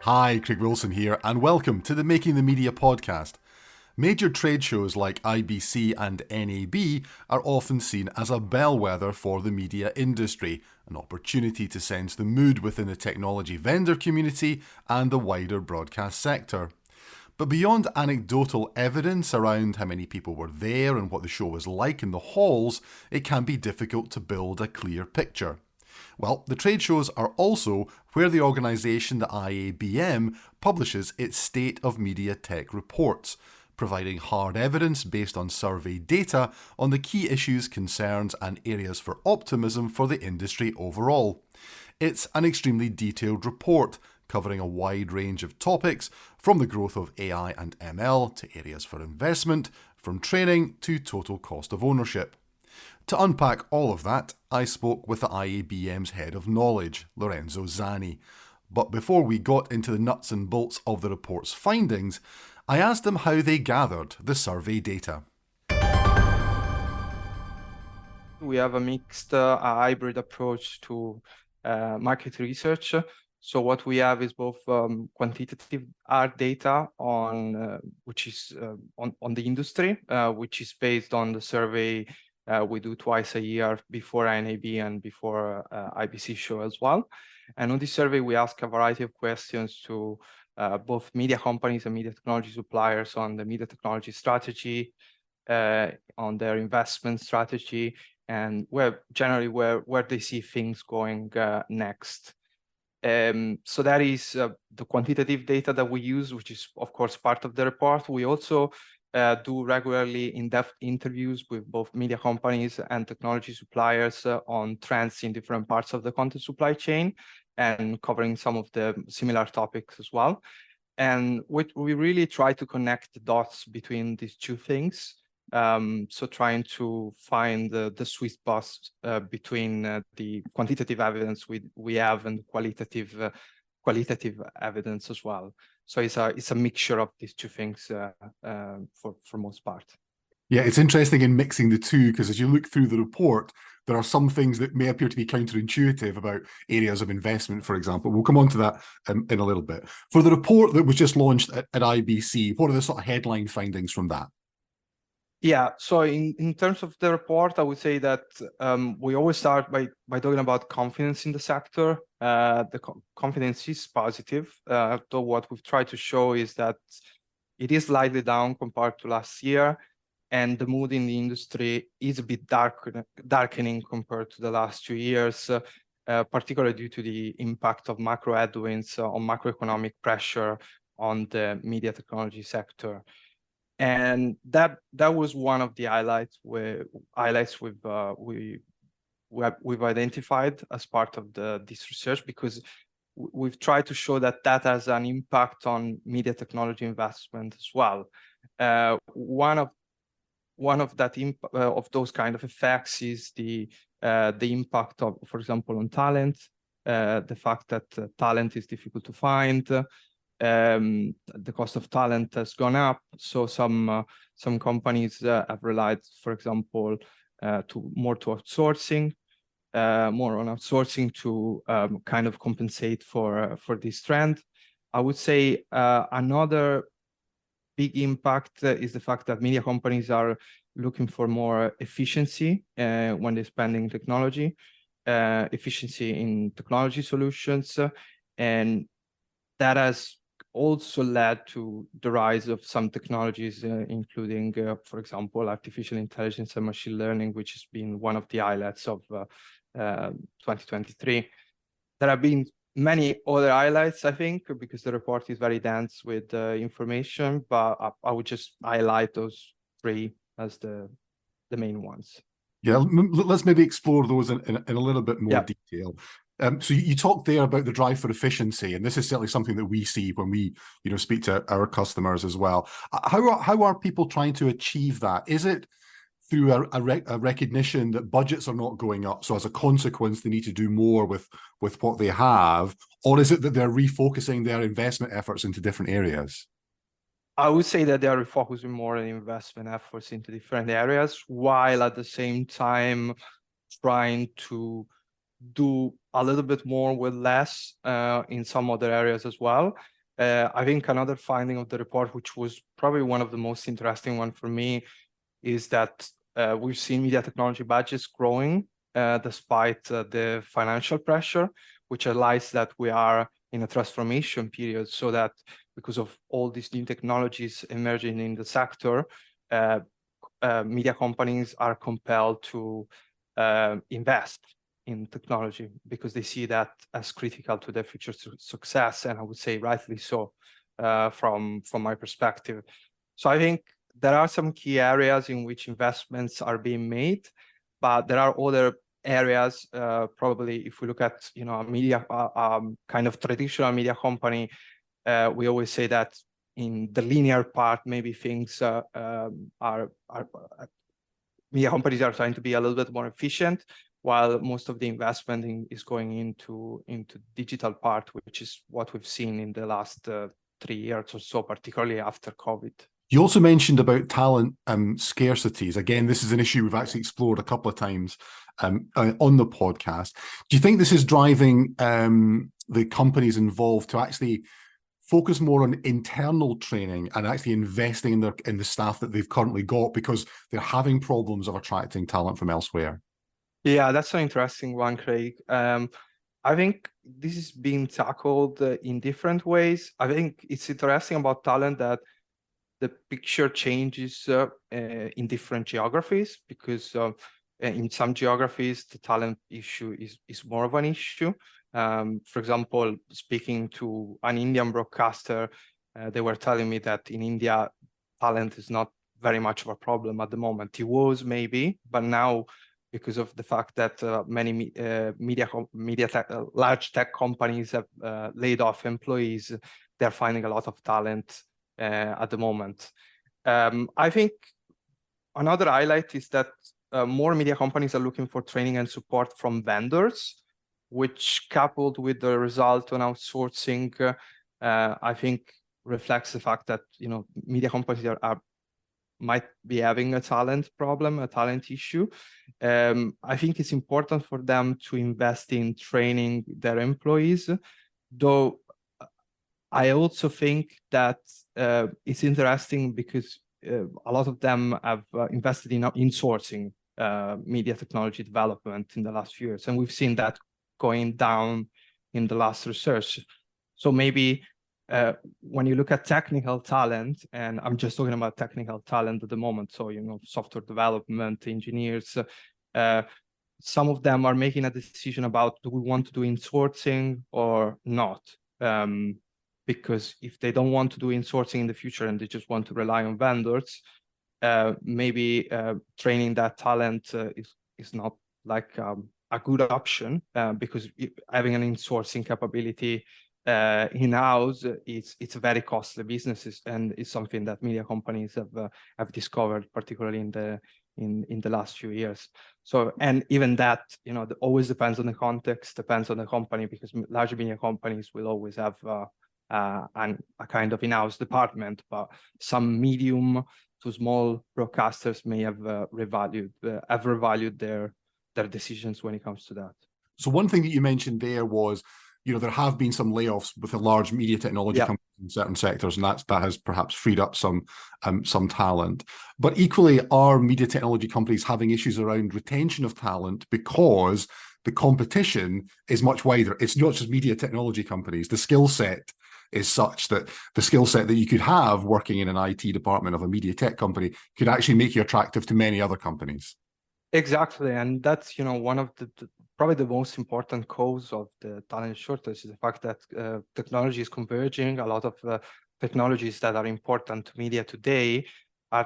Hi, Craig Wilson here, and welcome to the Making the Media podcast. Major trade shows like IBC and NAB are often seen as a bellwether for the media industry, an opportunity to sense the mood within the technology vendor community and the wider broadcast sector. But beyond anecdotal evidence around how many people were there and what the show was like in the halls, it can be difficult to build a clear picture. Well, the trade shows are also where the organisation, the IABM, publishes its State of Media Tech reports, providing hard evidence based on survey data on the key issues, concerns and areas for optimism for the industry overall. It's an extremely detailed report, covering a wide range of topics, from the growth of AI and ML to areas for investment, from training to total cost of ownership. To unpack all of that, I spoke with the IABM's Head of Knowledge, Lorenzo Zanni. But before we got into the nuts and bolts of the report's findings, I asked him how they gathered the survey data. We have a mixed, hybrid approach to market research. So what we have is both quantitative hard data on which is on the industry, which is based on the survey we do twice a year before NAB and before IBC show as well. And on this survey, we ask a variety of questions to both media companies and media technology suppliers on the media technology strategy, on their investment strategy, and where they see things going next. So that is the quantitative data that we use, which is of course part of the report. We also do regularly in-depth interviews with both media companies and technology suppliers on trends in different parts of the content supply chain and covering some of the similar topics as well. And we really try to connect the dots between these two things. So trying to find the sweet spot between the quantitative evidence we have and qualitative evidence as well. So it's a mixture of these two things for most part. Yeah, it's interesting in mixing the two, because as you look through the report, there are some things that may appear to be counterintuitive about areas of investment, for example. We'll come on to that in a little bit. For the report that was just launched at IBC, what are the sort of headline findings from that? Yeah, so in terms of the report, I would say that we always start by talking about confidence in the sector. The confidence is positive, though what we've tried to show is that it is slightly down compared to last year, and the mood in the industry is a bit darkening compared to the last 2 years, particularly due to the impact of macro headwinds on macroeconomic pressure on the media technology sector. And that was one of the highlights we've identified as part of this research, because we've tried to show that has an impact on media technology investment as well. One of those kind of effects is the impact of, for example, on talent, the fact that talent is difficult to find. The cost of talent has gone up, so some companies have relied, for example, more on outsourcing to kind of compensate for this trend. I would say another big impact is the fact that media companies are looking for more efficiency when they're spending technology, efficiency in technology solutions, and that has also led to the rise of some technologies, including, for example, artificial intelligence and machine learning, which has been one of the highlights of 2023. There have been many other highlights, I think, because the report is very dense with information, but I would just highlight those three as the main ones. Yeah, let's maybe explore those in a little bit more detail. So you talked there about the drive for efficiency, and this is certainly something that we see when we, speak to our customers as well. How are people trying to achieve that? Is it through a recognition that budgets are not going up, so as a consequence they need to do more with what they have, or is it that they're refocusing their investment efforts into different areas? I would say that they are refocusing more on investment efforts into different areas, while at the same time trying to do a little bit more with less in some other areas as well. I think another finding of the report, which was probably one of the most interesting one for me, is that we've seen media technology budgets growing despite the financial pressure, which highlights that we are in a transformation period, so that because of all these new technologies emerging in the sector, media companies are compelled to invest in technology because they see that as critical to their future success, and I would say rightly so from my perspective. So I think there are some key areas in which investments are being made, but there are other areas, probably if we look at, a media, kind of traditional media company, we always say that in the linear part, maybe things media companies are trying to be a little bit more efficient, while most of the investment is going into digital part, which is what we've seen in the last 3 years or so, particularly after COVID. You also mentioned about talent scarcities. Again, this is an issue we've actually explored a couple of times on the podcast. Do you think this is driving the companies involved to actually focus more on internal training and actually investing in the staff that they've currently got because they're having problems of attracting talent from elsewhere? Yeah, that's an interesting one, Craig. I think this is being tackled in different ways. I think it's interesting about talent that the picture changes in different geographies, because in some geographies, the talent issue is more of an issue. For example, speaking to an Indian broadcaster, they were telling me that in India, talent is not very much of a problem at the moment. It was maybe, but now, because of the fact that many large tech companies have laid off employees, they're finding a lot of talent at the moment. I think another highlight is that more media companies are looking for training and support from vendors, which, coupled with the result on outsourcing, I think reflects the fact that media companies might be having a talent problem, a talent issue. I think it's important for them to invest in training their employees, though I also think that it's interesting because a lot of them have invested in insourcing media technology development in the last few years, and we've seen that going down in the last research. So maybe when you look at technical talent, and I'm just talking about technical talent at the moment, so software development engineers, some of them are making a decision about, do we want to do insourcing or not? Because if they don't want to do insourcing in the future and they just want to rely on vendors, maybe training that talent is not like a good option, because having an insourcing capability in-house, it's very costly businesses, and it's something that media companies have discovered, particularly in the last few years. So, and even that, it always depends on the context, depends on the company, because large media companies will always have a kind of in-house department, but some medium to small broadcasters may have revalued their decisions when it comes to that. So one thing that you mentioned there was, there have been some layoffs with the large media technology companies in certain sectors, and that has perhaps freed up some talent. But equally, are media technology companies having issues around retention of talent because the competition is much wider? It's not just media technology companies. The skill set is such that the skill set that you could have working in an IT department of a media tech company could actually make you attractive to many other companies. Exactly, and that's one of the probably the most important cause of the talent shortage is the fact that technology is converging. A lot of technologies that are important to media today are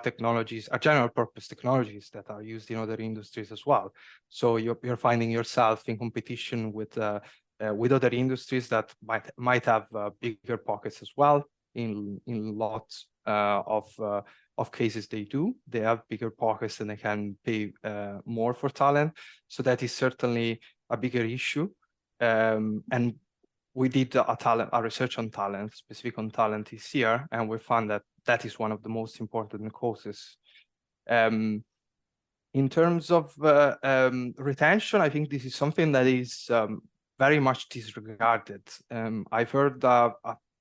general purpose technologies that are used in other industries as well. So you're finding yourself in competition with other industries that might have bigger pockets as well. In lots of cases, they have bigger pockets and they can pay more for talent. So that is certainly a bigger issue. And we did a research on talent, specific on talent this year, and we found that is one of the most important causes. In terms of retention, I think this is something that is very much disregarded. I've heard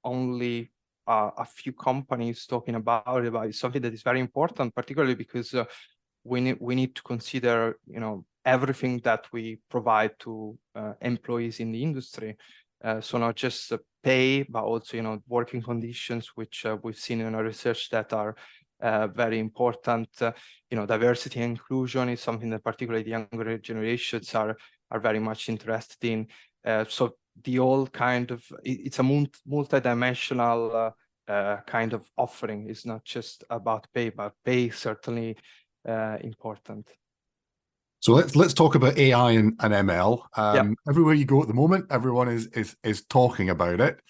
only a few companies talking about it, but it's something that is very important, particularly because we need to consider, everything that we provide to employees in the industry. So not just pay, but also, working conditions, which we've seen in our research that are very important. Diversity and inclusion is something that particularly the younger generations are very much interested in. So the whole kind of, it's a multi-dimensional kind of offering. It's not just about pay, but pay is certainly important. So let's talk about AI and ML. Yeah. Everywhere you go at the moment, everyone is talking about it.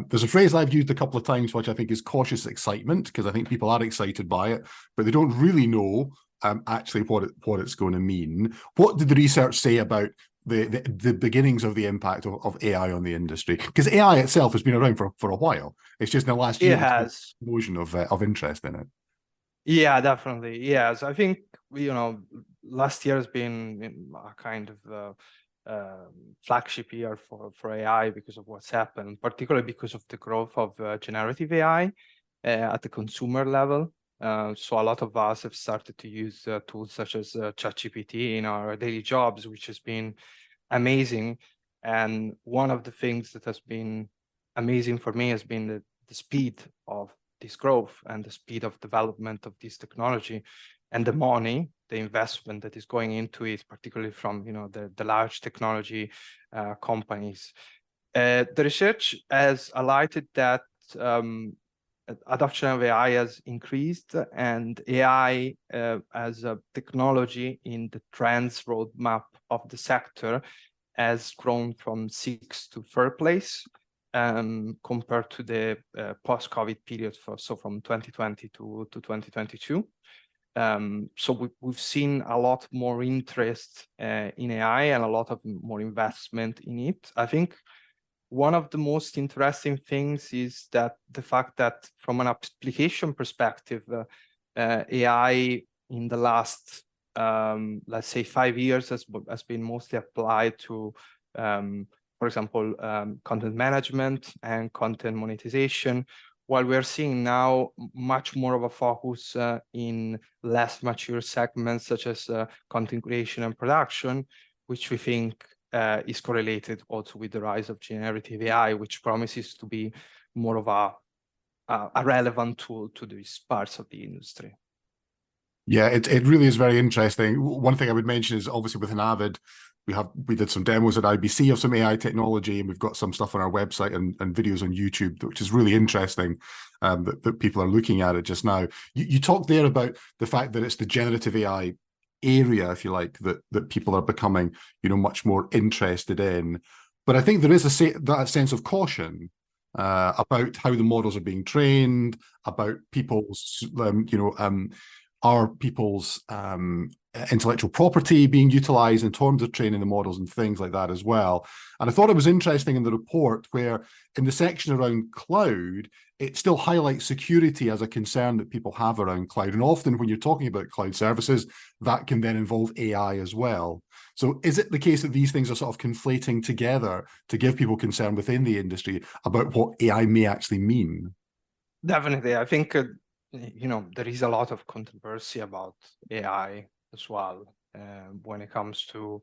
There's a phrase I've used a couple of times, which I think is cautious excitement, because I think people are excited by it, but they don't really know actually what it's going to mean. What did the research say about the beginnings of the impact of AI on the industry? Because AI itself has been around for a while. It's just in the last year It has an explosion of interest in it. Yeah, definitely. Yes, I think last year has been a kind of flagship year for AI because of what's happened, particularly because of the growth of generative AI at the consumer level. So a lot of us have started to use tools such as ChatGPT in our daily jobs, which has been amazing. And one of the things that has been amazing for me has been the speed of this growth and the speed of development of this technology, and the money, the investment that is going into it, particularly from the large technology companies. The research has highlighted that adoption of AI has increased, and AI as a technology in the trends roadmap of the sector has grown from 6th to 3rd place compared to the post-COVID period, so from 2020 to 2022. So we've seen a lot more interest in AI and a lot of more investment in it. I think one of the most interesting things is that the fact that from an application perspective, AI in the last, let's say 5 years has been mostly applied to, for example, content management and content monetization, while we're seeing now much more of a focus in less mature segments, such as content creation and production, which we think is correlated also with the rise of generative AI, which promises to be more of a relevant tool to these parts of the industry. Yeah, it really is very interesting. One thing I would mention is obviously with NABID, we did some demos at IBC of some AI technology, and we've got some stuff on our website and videos on YouTube, which is really interesting that people are looking at it just now. You talked there about the fact that it's the generative AI area, if you like, that people are becoming, much more interested in. But I think there is that sense of caution about how the models are being trained, about people's, are people's intellectual property being utilized in terms of training the models and things like that as well. And I thought it was interesting in the report where in the section around cloud, it still highlights security as a concern that people have around cloud. And often when you're talking about cloud services, that can then involve AI as well. So is it the case that these things are sort of conflating together to give people concern within the industry about what AI may actually mean? Definitely. I think, there is a lot of controversy about AI as well when it comes to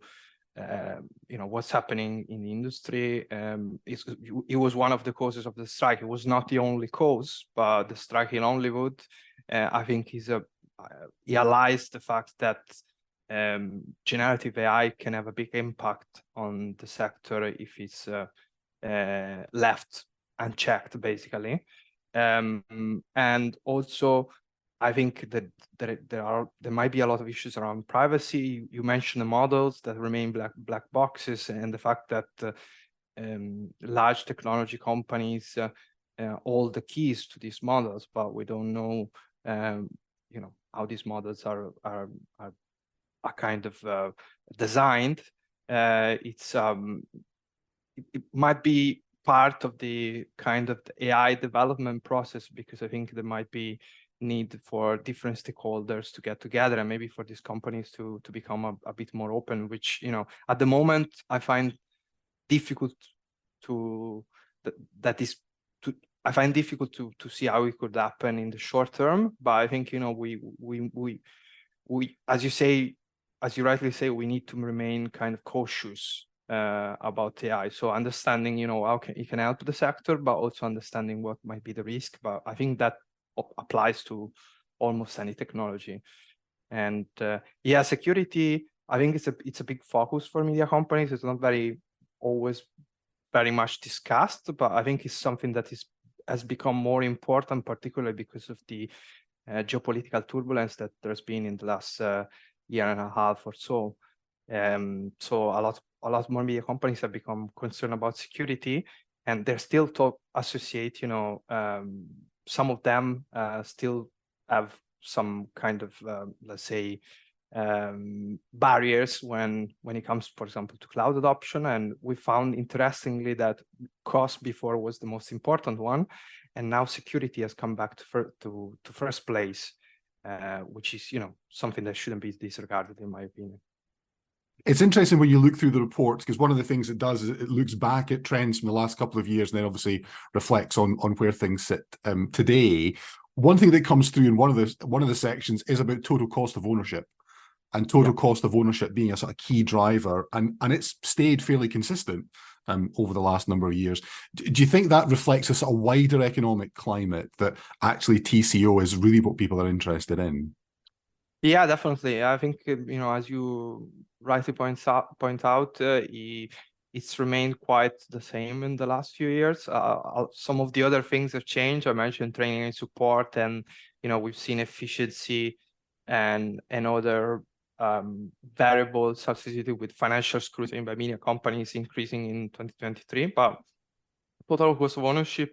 what's happening in the industry. It was one of the causes of the strike. It was not the only cause, but the strike in Hollywood, I think, he highlights the fact that generative AI can have a big impact on the sector if it's left unchecked, basically. And also, I think that there might be a lot of issues around privacy. You mentioned the models that remain black boxes, and the fact that large technology companies hold the keys to these models, but we don't know, how these models are kind of designed. It might be part of the kind of the AI development process, because I think there might be need for different stakeholders to get together, and maybe for these companies to become a bit more open, which at the moment I find difficult to I find difficult to see how it could happen in the short term, but I think, you know, we as you say, as you rightly say, we need to remain kind of cautious about AI. So understanding, you know, how it can help the sector, but also understanding what might be the risk. But I think that applies to almost any technology. And yeah, security, I think it's a big focus for media companies. It's not always very much discussed, but I think it's something that has become more important, particularly because of the geopolitical turbulence that there's been in the last year and a half or so. So a lot more media companies have become concerned about security, and they're still associate, you know, some of them still have some kind of, let's say, barriers when it comes, for example, to cloud adoption. And we found, interestingly, that cost before was the most important one, and now security has come back to first place, which is, you know, something that shouldn't be disregarded, in my opinion. It's interesting when you look through the reports, because one of the things it does is it looks back at trends from the last couple of years and then obviously reflects on where things sit today. One thing that comes through in one of the sections is about total cost of ownership, and total cost of ownership being a sort of key driver, and it's stayed fairly consistent over the last number of years. Do you think that reflects a sort of wider economic climate, that actually TCO is really what people are interested in? Yeah, definitely. I think, you know, as you rightly point out, it's remained quite the same in the last few years. Some of the other things have changed. I mentioned training and support, and, you know, we've seen efficiency and other variables associated with financial scrutiny by media companies increasing in 2023. But total cost of ownership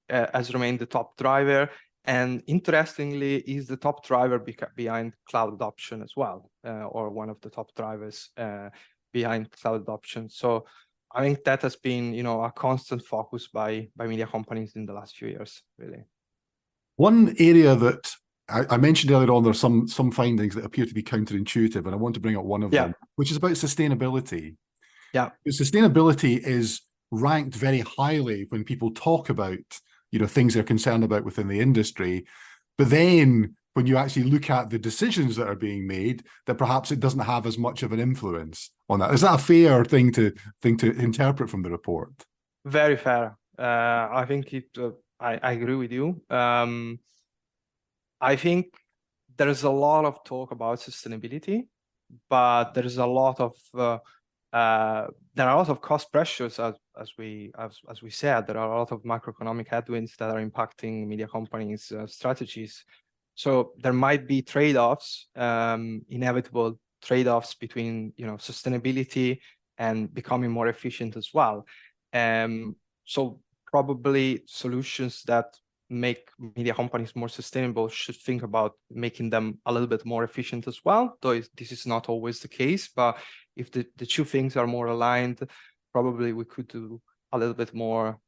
has remained the top driver, and interestingly is the top driver behind cloud adoption as well, or one of the top drivers behind cloud adoption. So I think that has been, you know, a constant focus by media companies in the last few years, really. One area that I mentioned earlier on, there's some findings that appear to be counterintuitive, and I want to bring up one of them, which is about sustainability. Yeah, sustainability is ranked very highly when people talk about, you know, things they're concerned about within the industry, but then when you actually look at the decisions that are being made, that perhaps it doesn't have as much of an influence on that. Is that a fair thing to interpret from the report? Very fair. I think I agree with you. I think there's a lot of talk about sustainability, but there's a lot of there are a lot of cost pressures, as we said. There are a lot of macroeconomic headwinds that are impacting media companies' strategies. So there might be trade-offs, inevitable trade-offs between, you know, sustainability and becoming more efficient as well. So probably solutions that make media companies more sustainable should think about making them a little bit more efficient as well, though this is not always the case. But if the two things are more aligned, probably we could do a little bit more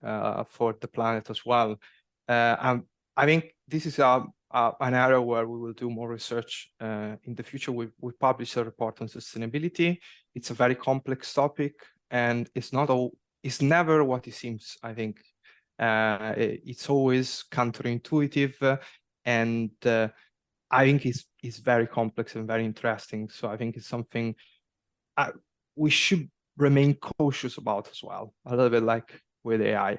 for the planet as well. And I think this is an area where we will do more research in the future. We publish a report on sustainability. It's a very complex topic, and it's never what it seems, I think. It's always counterintuitive, and I think it's very complex and very interesting. So I think it's something we should remain cautious about as well, a little bit like with AI.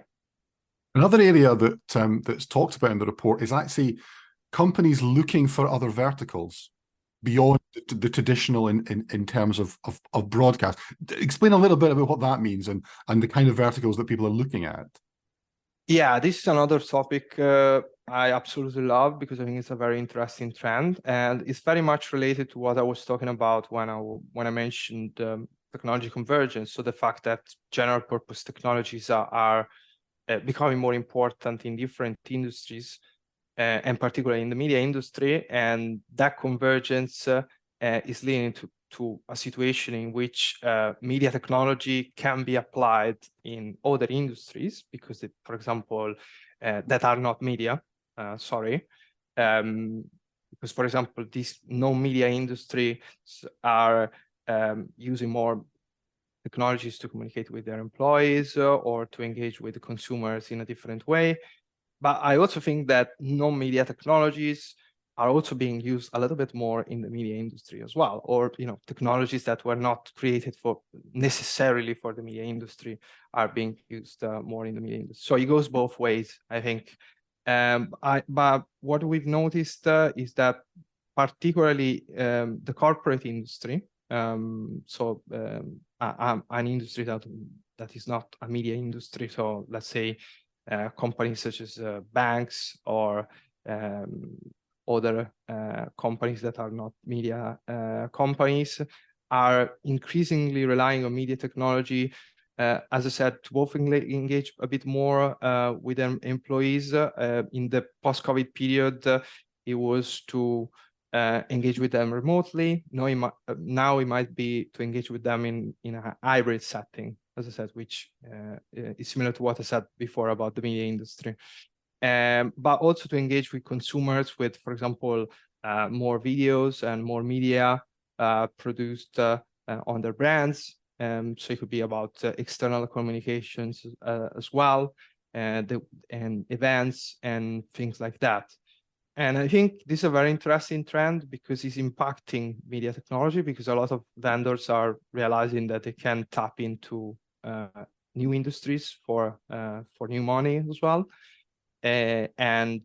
Another area that that's talked about in the report is actually companies looking for other verticals beyond the traditional in terms of broadcast. Explain a little bit about what that means and the kind of verticals that people are looking at. I this is another topic I absolutely love, because I think it's a very interesting trend, and it's very much related to what I was talking about when I mentioned technology convergence. So the fact that general purpose technologies are becoming more important in different industries, and particularly in the media industry, and that convergence is leading to a situation in which media technology can be applied in other industries, because for example, that are not media, because for example, these non-media industries are using more technologies to communicate with their employees or to engage with the consumers in a different way. But I also think that non-media technologies are also being used a little bit more in the media industry as well, or technologies that were not created for necessarily for the media industry are being used more in the media industry. So it goes both ways, I think. But what we've noticed is that particularly the corporate industry, an industry that is not a media industry. So let's say companies such as banks or other companies that are not media companies are increasingly relying on media technology, as I said, to both engage a bit more with their employees. In the post-COVID period, it was to engage with them remotely. Now it might be to engage with them in a hybrid setting, as I said, which is similar to what I said before about the media industry. But also to engage with consumers with, for example, more videos and more media produced on their brands. So it could be about external communications as well, and events and things like that. And I think this is a very interesting trend because it's impacting media technology, because a lot of vendors are realizing that they can tap into new industries for new money as well. And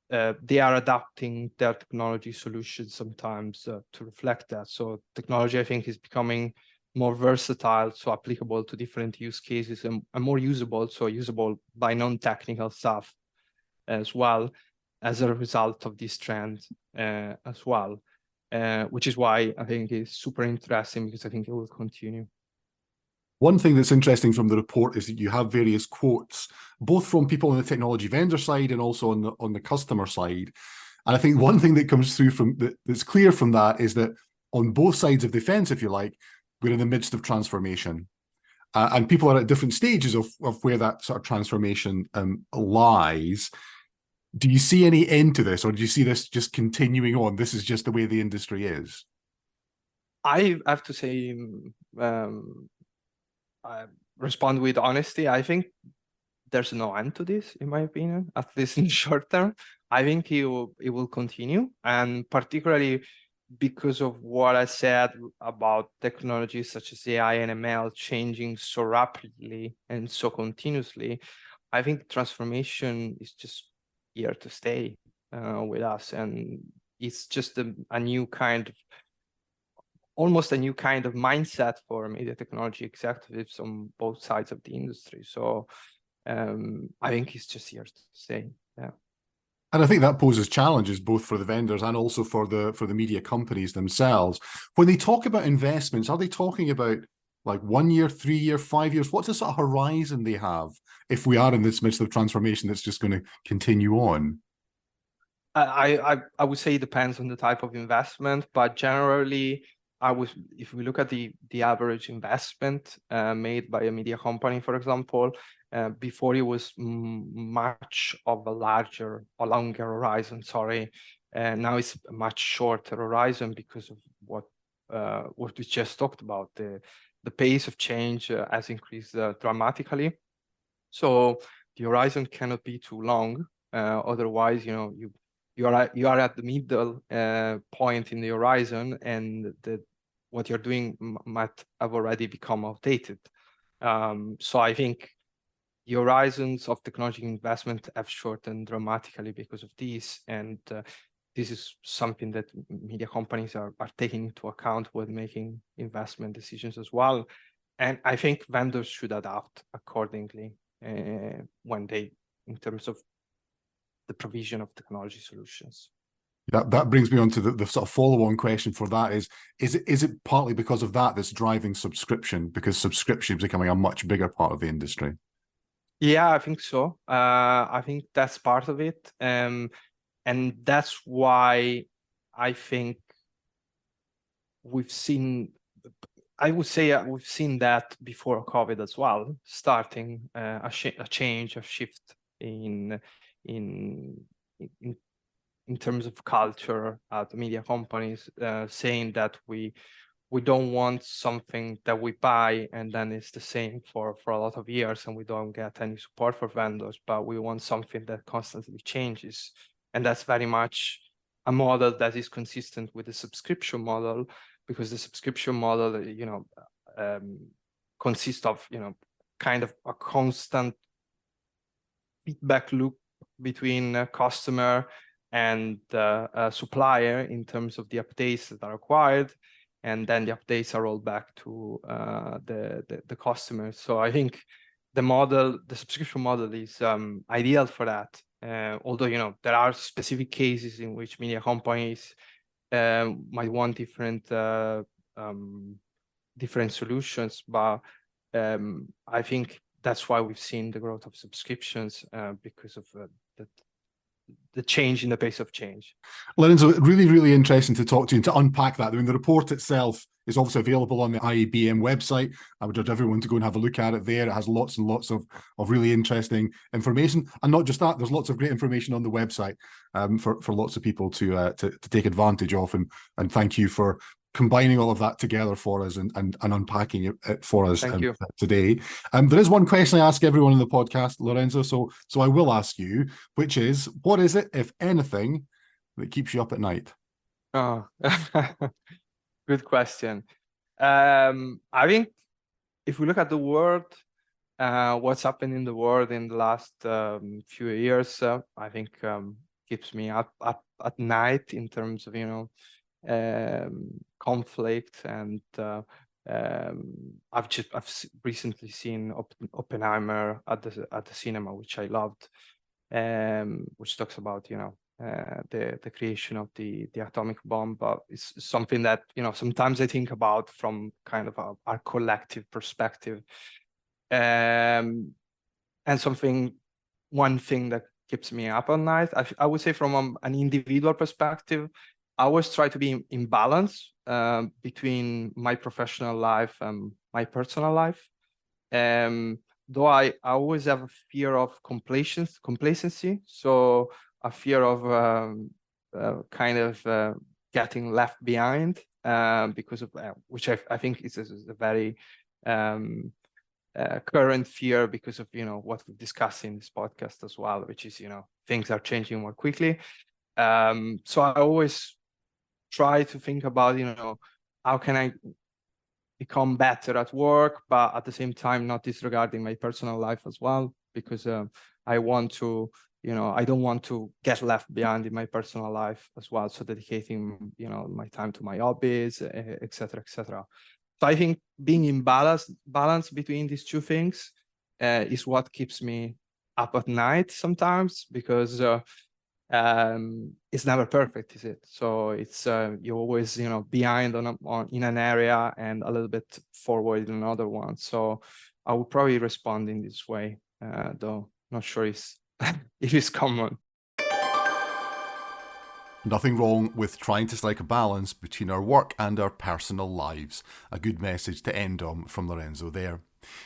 they are adapting their technology solutions sometimes to reflect that. So technology, I think, is becoming more versatile, so applicable to different use cases, and more usable, so usable by non-technical staff as well, as a result of this trend as well, which is why I think it's super interesting, because I think it will continue. One thing that's interesting from the report is that you have various quotes, both from people on the technology vendor side and also on the customer side. And I think one thing that comes through that's clear from that is that on both sides of the fence, if you like, we're in the midst of transformation. And people are at different stages of where that sort of transformation lies. Do you see any end to this, or do you see this just continuing on? This is just the way the industry is. I have to say, I respond with honesty. I think there's no end to this, in my opinion, at least in the short term. I think it will continue, and particularly because of what I said about technologies such as AI and ML changing so rapidly and so continuously. I think transformation is just here to stay with us, and it's just a new kind of, almost a new kind of mindset for media technology executives on both sides of the industry. So I think it's just here to stay. Yeah. And I think that poses challenges both for the vendors and also for the media companies themselves. When they talk about investments, are they talking about like 1 year, 3 year, 5 years? What's the sort of horizon they have if we are in this midst of transformation that's just going to continue on? I would say it depends on the type of investment, but generally, if we look at the average investment made by a media company, for example, before it was much of a longer horizon. Sorry, now it's a much shorter horizon because of what we just talked about. The pace of change has increased dramatically, so the horizon cannot be too long. Otherwise, you are at the middle point in the horizon, and what you're doing might have already become outdated. So I think the horizons of technology investment have shortened dramatically because of this, and this is something that media companies are taking into account when making investment decisions as well. And I think vendors should adapt accordingly in terms of the provision of technology solutions. That brings me on to the sort of follow-on question for that is it partly because of that that's driving subscription, because subscription is becoming a much bigger part of the industry? Yeah, I think so. I think that's part of it. And that's why I think we've seen that before COVID as well, starting a shift in terms of culture at the media companies, saying that we we don't want something that we buy and then it's the same for a lot of years and we don't get any support for vendors, but we want something that constantly changes. And that's very much a model that is consistent with the subscription model, because the subscription model, consists of, kind of a constant feedback loop between a customer and a supplier in terms of the updates that are required, and then the updates are rolled back to the customer. So I think the subscription model is ideal for that. Although there are specific cases in which media companies might want different solutions, but I think that's why we've seen the growth of subscriptions, because of the change in the pace of change. Lorenzo, really, really interesting to talk to you and to unpack that. I mean, the report itself is obviously available on the IABM website. I would urge everyone to go and have a look at it there. It has lots and lots of really interesting information. And not just that, there's lots of great information on the website for lots of people to take advantage of. And thank you for combining all of that together for us and unpacking it for us today. There is one question I ask everyone in the podcast, Lorenzo, so I will ask you, which is, what is it, if anything, that keeps you up at night? Oh, good question. I think if we look at the world, what's happened in the world in the last few years, I think keeps me up at night in terms of, conflict, and I've recently seen Oppenheimer at the cinema, which I loved, which talks about the creation of the atomic bomb, but it's something that sometimes I think about from kind of our collective perspective, and one thing that keeps me up at night, I would say from an individual perspective, I always try to be in balance between my professional life and my personal life. Though I always have a fear of complacency, so a fear of kind of getting left behind, because of which I think is a very current fear, because of what we've discussed in this podcast as well, which is things are changing more quickly. So I always try to think about how can I become better at work, but at the same time not disregarding my personal life as well, because I want to I don't want to get left behind in my personal life as well, so dedicating my time to my hobbies, etc. etc. So I think being in balance between these two things is what keeps me up at night sometimes, because it's never perfect, is it? So it's you're always behind in an area and a little bit forward in another one. So I would probably respond in this way, though not sure if it's common. Nothing wrong with trying to strike a balance between our work and our personal lives. A good message to end on from Lorenzo there.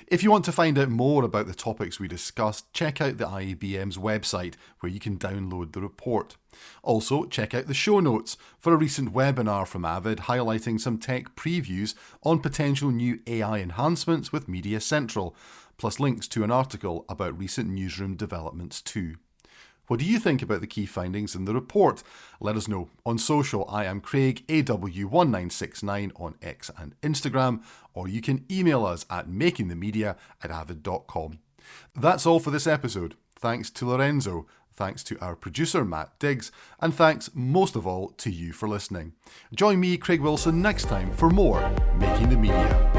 If you want to find out more about the topics we discussed, check out the IABM's website, where you can download the report. Also, check out the show notes for a recent webinar from Avid highlighting some tech previews on potential new AI enhancements with Media Central, plus links to an article about recent newsroom developments too. What do you think about the key findings in the report? Let us know on social. I am Craig, AW1969 on X and Instagram, or you can email us at makingthemedia@avid.com. That's all for this episode. Thanks to Lorenzo, thanks to our producer Matt Diggs, and thanks most of all to you for listening. Join me, Craig Wilson, next time for more Making the Media.